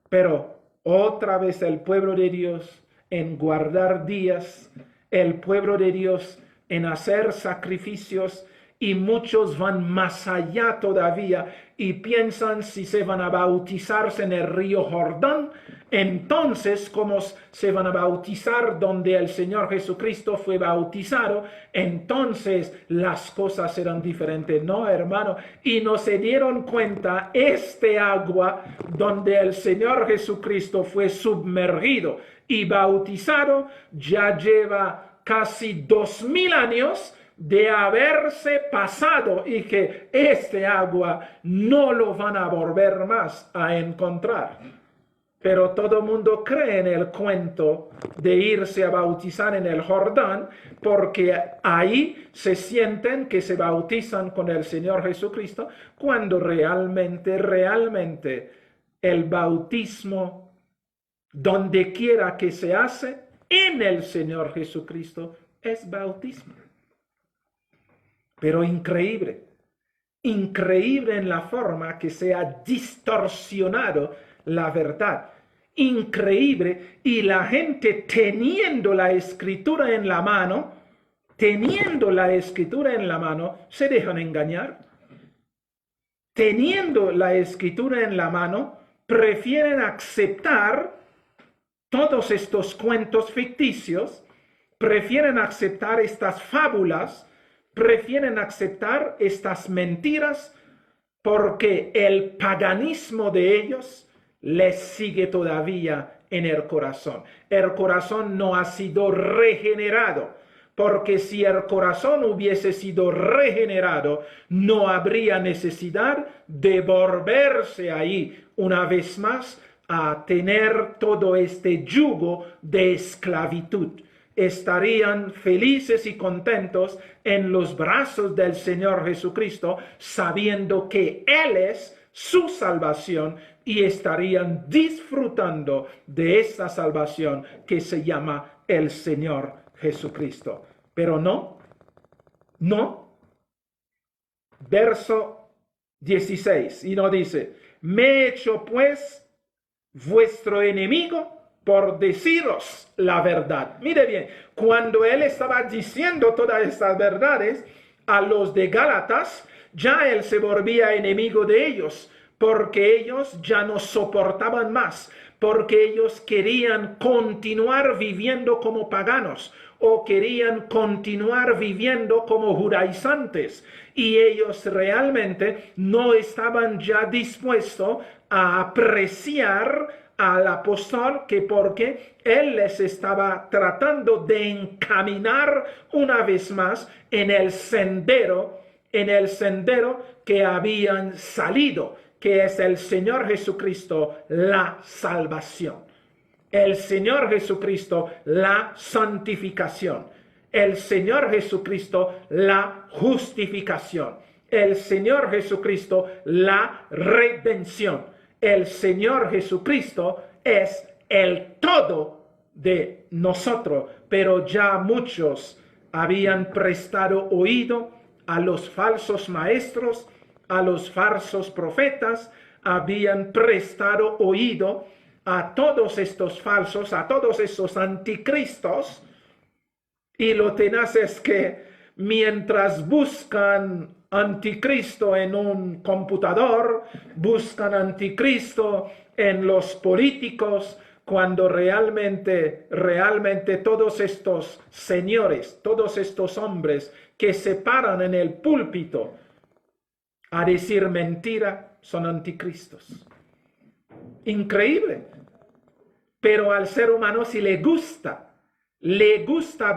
Speaker 1: Pero otra vez el pueblo de Dios en guardar días, el pueblo de Dios en hacer sacrificios, y muchos van más allá todavía y piensan si se van a bautizarse en el río Jordán, entonces como se van a bautizar donde el Señor Jesucristo fue bautizado, entonces las cosas serán diferentes. No, hermano, y no se dieron cuenta, este agua donde el Señor Jesucristo fue sumergido y bautizado ya lleva casi 2000 años de haberse pasado, y que este agua no lo van a volver más a encontrar. Pero todo el mundo cree en el cuento de irse a bautizar en el Jordán, porque ahí se sienten que se bautizan con el Señor Jesucristo, cuando realmente el bautismo, donde quiera que se hace en el Señor Jesucristo, es bautismo. Pero increíble en la forma que se ha distorsionado la verdad. Increíble, y la gente teniendo la escritura en la mano, se dejan engañar. Teniendo la escritura en la mano, prefieren aceptar todos estos cuentos ficticios, prefieren aceptar estas fábulas, prefieren aceptar estas mentiras, porque el paganismo de ellos les sigue todavía en el corazón. El corazón no ha sido regenerado, porque si el corazón hubiese sido regenerado, no habría necesidad de volverse ahí una vez más a tener todo este yugo de esclavitud. Estarían felices y contentos en los brazos del Señor Jesucristo, sabiendo que Él es su salvación, y estarían disfrutando de esta salvación que se llama el Señor Jesucristo. Pero no. Verso 16, y no dice, me he hecho pues vuestro enemigo por deciros la verdad. Mire bien, cuando él estaba diciendo todas estas verdades a los de Gálatas, ya él se volvía enemigo de ellos, porque ellos ya no soportaban más, porque ellos querían continuar viviendo como paganos, o querían continuar viviendo como judaizantes, y ellos realmente no estaban ya dispuestos a apreciar al apóstol, que porque él les estaba tratando de encaminar una vez más en el sendero que habían salido, que es el Señor Jesucristo, la salvación. El Señor Jesucristo, la santificación. El Señor Jesucristo, la justificación. El Señor Jesucristo, la redención. El Señor Jesucristo es el todo de nosotros, pero ya muchos habían prestado oído a los falsos maestros, a los falsos profetas, habían prestado oído a todos estos falsos, a todos estos anticristos, y lo tenaz es que mientras buscan anticristo en un computador, buscan anticristo en los políticos, cuando realmente todos estos señores, todos estos hombres que se paran en el púlpito a decir mentira, son anticristos. Increíble. Pero al ser humano sí le gusta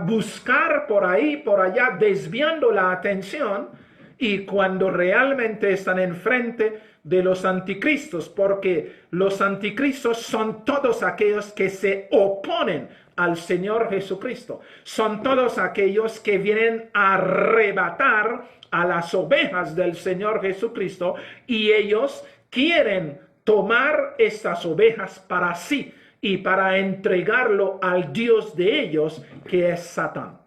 Speaker 1: buscar por ahí, por allá, desviando la atención, y cuando realmente están enfrente de los anticristos, porque los anticristos son todos aquellos que se oponen al Señor Jesucristo, son todos aquellos que vienen a arrebatar a las ovejas del Señor Jesucristo, y ellos quieren tomar estas ovejas para sí y para entregarlo al Dios de ellos, que es Satán.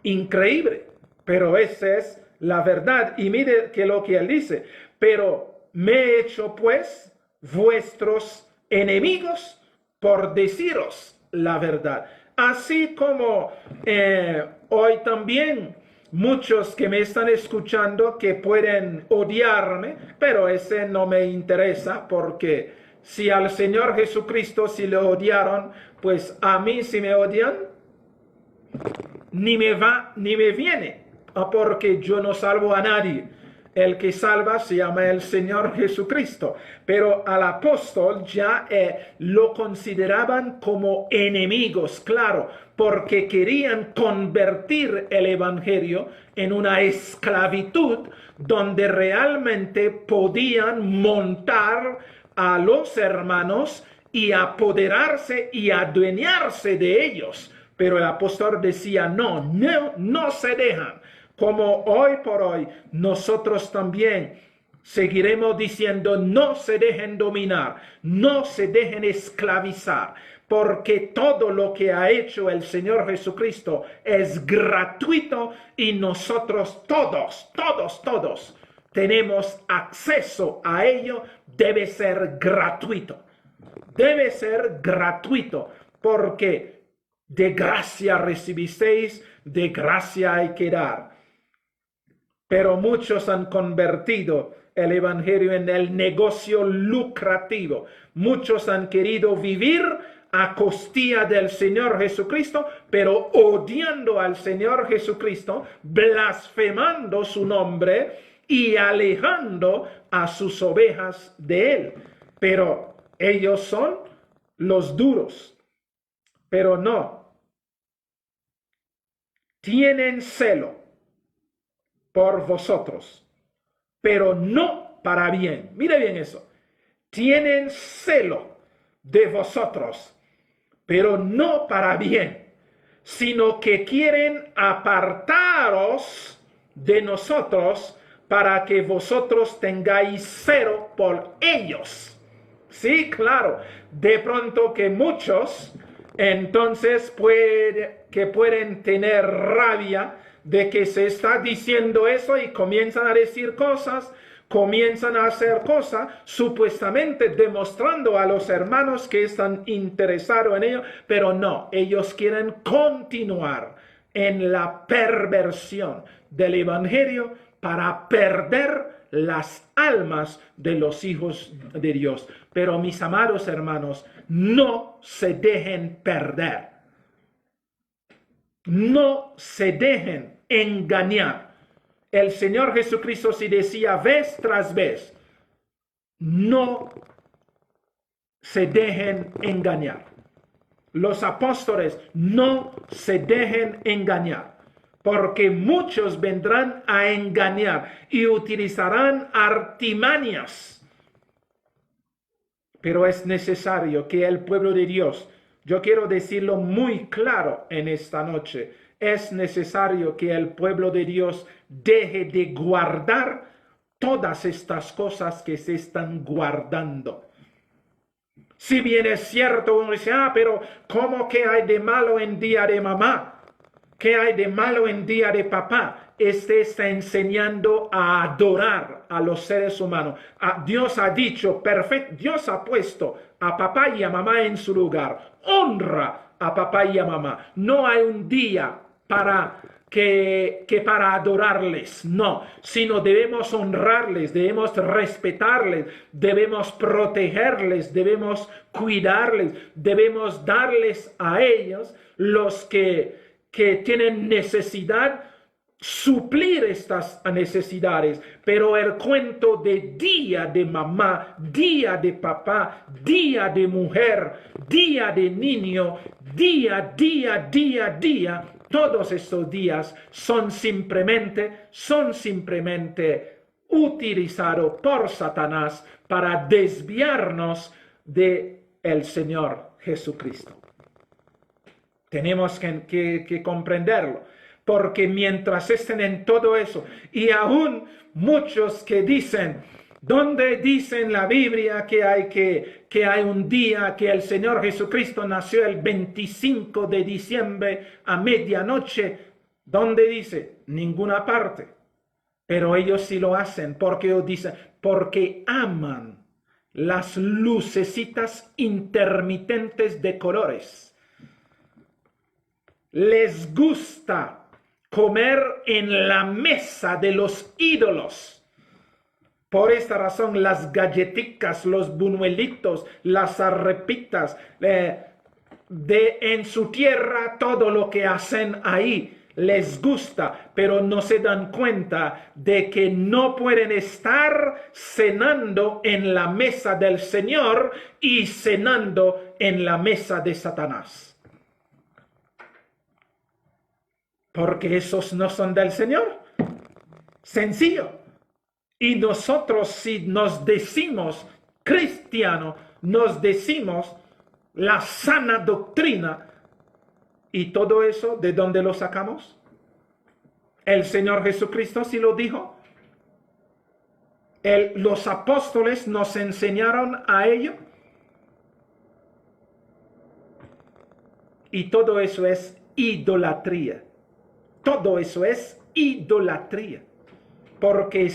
Speaker 1: Increíble, pero esa es la verdad. Y mire que lo que él dice: pero me he hecho pues vuestros enemigos por deciros la verdad. Así como hoy también muchos que me están escuchando que pueden odiarme, pero ese no me interesa, porque si al Señor Jesucristo si le odiaron, pues a mí si me odian, ni me va ni me viene, porque yo no salvo a nadie. El que salva se llama el Señor Jesucristo. Pero al apóstol ya lo consideraban como enemigos, claro, porque querían convertir el evangelio en una esclavitud donde realmente podían montar a los hermanos y apoderarse y adueñarse de ellos. Pero el apóstol decía: no se dejan. Como hoy por hoy nosotros también seguiremos diciendo: no se dejen dominar, no se dejen esclavizar, porque todo lo que ha hecho el Señor Jesucristo es gratuito, y nosotros todos tenemos acceso a ello. Debe ser gratuito, porque de gracia recibisteis, de gracia hay que dar. Pero muchos han convertido el evangelio en el negocio lucrativo. Muchos han querido vivir a costilla del Señor Jesucristo, pero odiando al Señor Jesucristo, blasfemando su nombre y alejando a sus ovejas de él. Pero ellos son los duros. Pero no. Tienen celo por vosotros, pero no para bien. Mire bien eso. Tienen celo de vosotros, pero no para bien, sino que quieren apartaros de nosotros para que vosotros tengáis celo por ellos. Sí, claro. De pronto que muchos entonces pueden tener rabia de que se está diciendo eso, y comienzan a decir cosas, comienzan a hacer cosas, supuestamente demostrando a los hermanos que están interesados en ello, pero no, ellos quieren continuar en la perversión del evangelio para perder las almas de los hijos de Dios. Pero mis amados hermanos, no se dejen perder. No se dejen engañar. El Señor Jesucristo sí decía vez tras vez: no se dejen engañar. Los apóstoles: no se dejen engañar, porque muchos vendrán a engañar y utilizarán artimañas. Pero es necesario que el pueblo de Dios, yo quiero decirlo muy claro en esta noche, es necesario que el pueblo de Dios deje de guardar todas estas cosas que se están guardando. Si bien es cierto, uno dice: pero ¿cómo que hay de malo en día de mamá? ¿Qué hay de malo en día de papá? Este está enseñando a adorar a los seres humanos. Dios ha dicho, perfecto, Dios ha puesto a papá y a mamá en su lugar. Honra a papá y a mamá. No hay un día para adorarles, no, sino debemos honrarles, debemos respetarles, debemos protegerles, debemos cuidarles, debemos darles a ellos los que tienen necesidad, suplir estas necesidades, pero el cuento de día de mamá, día de papá, día de mujer, día de niño, día, todos estos días son simplemente utilizados por Satanás para desviarnos de el Señor Jesucristo. Tenemos que comprenderlo, porque mientras estén en todo eso, y aún muchos que dicen, ¿dónde dice en la Biblia que hay un día que el Señor Jesucristo nació el 25 de diciembre a medianoche? ¿Dónde dice? Ninguna parte. Pero ellos sí lo hacen, porque aman las lucecitas intermitentes de colores. Les gusta comer en la mesa de los ídolos. Por esta razón, las galletitas, los buñuelitos, las arepitas, en su tierra, todo lo que hacen ahí les gusta, pero no se dan cuenta de que no pueden estar cenando en la mesa del Señor y cenando en la mesa de Satanás. Porque esos no son del Señor. Sencillo. Y nosotros, si nos decimos cristianos, nos decimos la sana doctrina, y todo eso, ¿de dónde lo sacamos? El Señor Jesucristo sí lo dijo. Los apóstoles nos enseñaron a ello. Y todo eso es idolatría. Todo eso es idolatría, porque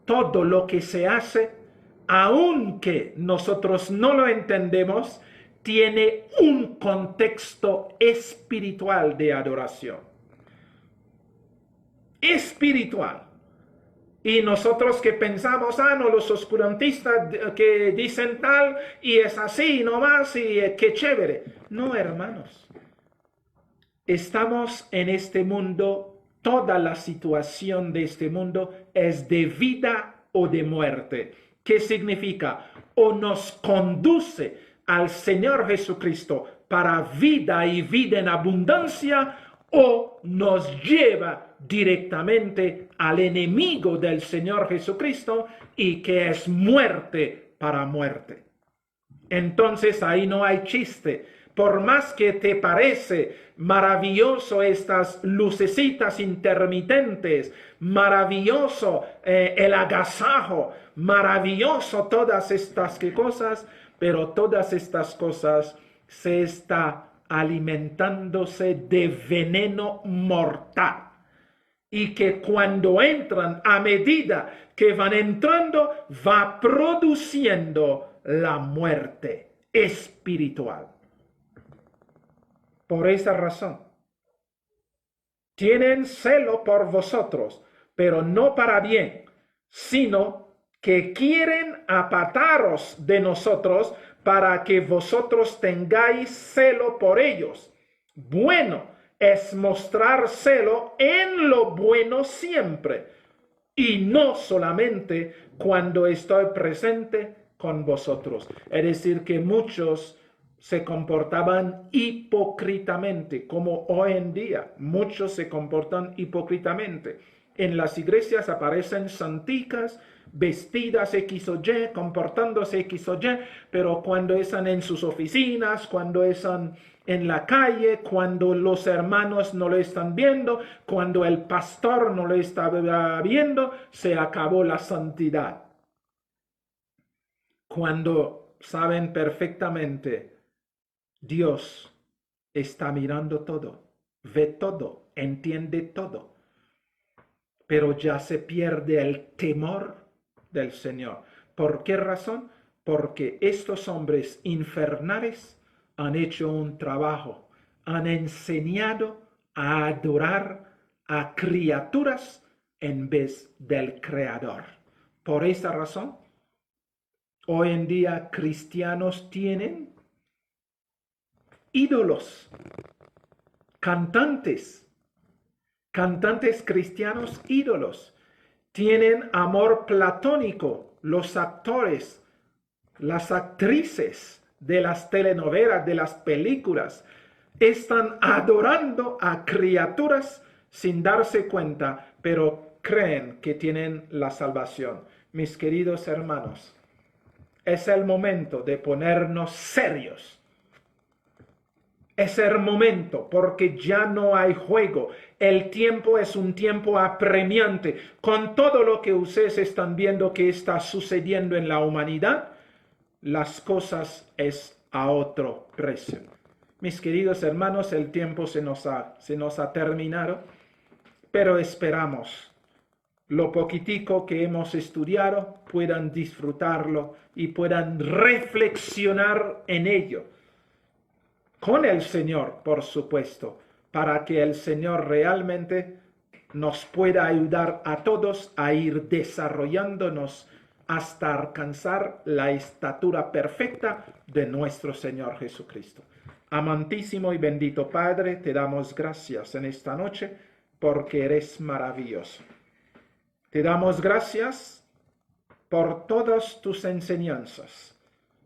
Speaker 1: todo lo que se hace, aunque nosotros no lo entendemos, tiene un contexto espiritual de adoración. Espiritual. Y nosotros que pensamos, no, los oscurantistas que dicen tal, y es así nomás, y qué chévere. No, hermanos. Estamos en este mundo, toda la situación de este mundo es de vida o de muerte. ¿Qué significa? O nos conduce al Señor Jesucristo para vida y vida en abundancia, o nos lleva directamente al enemigo del Señor Jesucristo, y que es muerte para muerte. Entonces ahí no hay chiste. Por más que te parece maravilloso estas lucecitas intermitentes, maravilloso el agasajo, maravilloso todas estas cosas, pero todas estas cosas se está alimentándose de veneno mortal. Y que cuando entran, a medida que van entrando, va produciendo la muerte espiritual. Por esa razón, tienen celo por vosotros, pero no para bien, sino que quieren apartaros de nosotros para que vosotros tengáis celo por ellos. Bueno es mostrar celo en lo bueno siempre, y no solamente cuando estoy presente con vosotros. Es decir, que muchos se comportaban hipócritamente, como hoy en día muchos se comportan hipócritamente. En las iglesias aparecen santicas, vestidas X o Y, comportándose X o Y, pero cuando están en sus oficinas, cuando están en la calle, cuando los hermanos no lo están viendo, cuando el pastor no lo está viendo, se acabó la santidad. Cuando saben perfectamente, Dios está mirando todo, ve todo, entiende todo, pero ya se pierde el temor del Señor. ¿Por qué razón? Porque estos hombres infernales han hecho un trabajo, han enseñado a adorar a criaturas en vez del Creador. Por esta razón, hoy en día cristianos tienen ídolos, cantantes cristianos ídolos. Tienen amor platónico los actores, las actrices de las telenovelas, de las películas. Están adorando a criaturas sin darse cuenta, pero creen que tienen la salvación. Mis queridos hermanos, es el momento de ponernos serios. Es el momento, porque ya no hay juego. El tiempo es un tiempo apremiante. Con todo lo que ustedes están viendo que está sucediendo en la humanidad, las cosas es a otro precio. Mis queridos hermanos, el tiempo se nos ha terminado, pero esperamos lo poquitico que hemos estudiado puedan disfrutarlo y puedan reflexionar en ello. Con el Señor, por supuesto, para que el Señor realmente nos pueda ayudar a todos a ir desarrollándonos hasta alcanzar la estatura perfecta de nuestro Señor Jesucristo. Amantísimo y bendito Padre, te damos gracias en esta noche porque eres maravilloso. Te damos gracias por todas tus enseñanzas,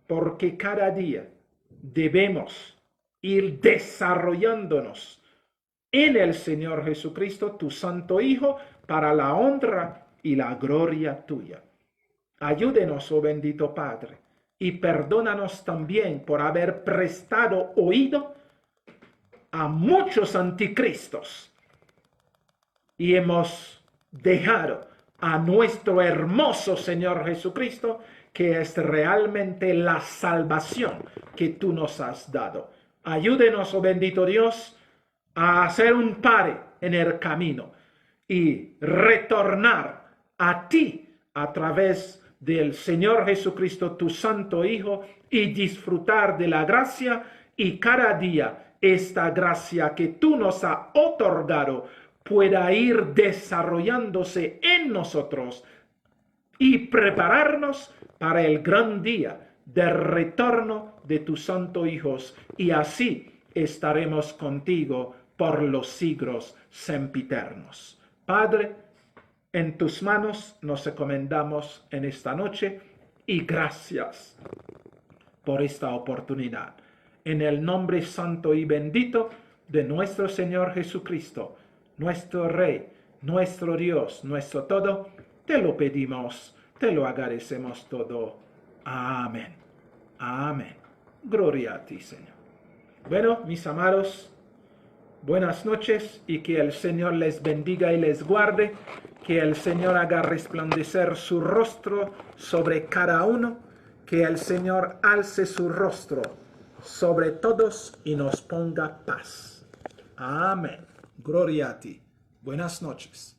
Speaker 1: porque cada día debemos ir desarrollándonos en el Señor Jesucristo, tu Santo Hijo, para la honra y la gloria tuya. Ayúdenos, oh bendito Padre, y perdónanos también por haber prestado oído a muchos anticristos y hemos dejado a nuestro hermoso Señor Jesucristo, que es realmente la salvación que tú nos has dado. Ayúdenos, oh bendito Dios, a hacer un pare en el camino y retornar a ti a través del Señor Jesucristo, tu Santo Hijo, y disfrutar de la gracia, y cada día esta gracia que tú nos has otorgado pueda ir desarrollándose en nosotros y prepararnos para el gran día del retorno de tus santos hijos, y así estaremos contigo por los siglos sempiternos. Padre, en tus manos nos encomendamos en esta noche y gracias por esta oportunidad. En el nombre santo y bendito de nuestro Señor Jesucristo, nuestro Rey, nuestro Dios, nuestro todo, te lo pedimos, te lo agradecemos todo. Amén. Amén. Gloria a ti, Señor. Bueno, mis amados, buenas noches y que el Señor les bendiga y les guarde, que el Señor haga resplandecer su rostro sobre cada uno, que el Señor alce su rostro sobre todos y nos ponga paz. Amén. Gloria a ti. Buenas noches.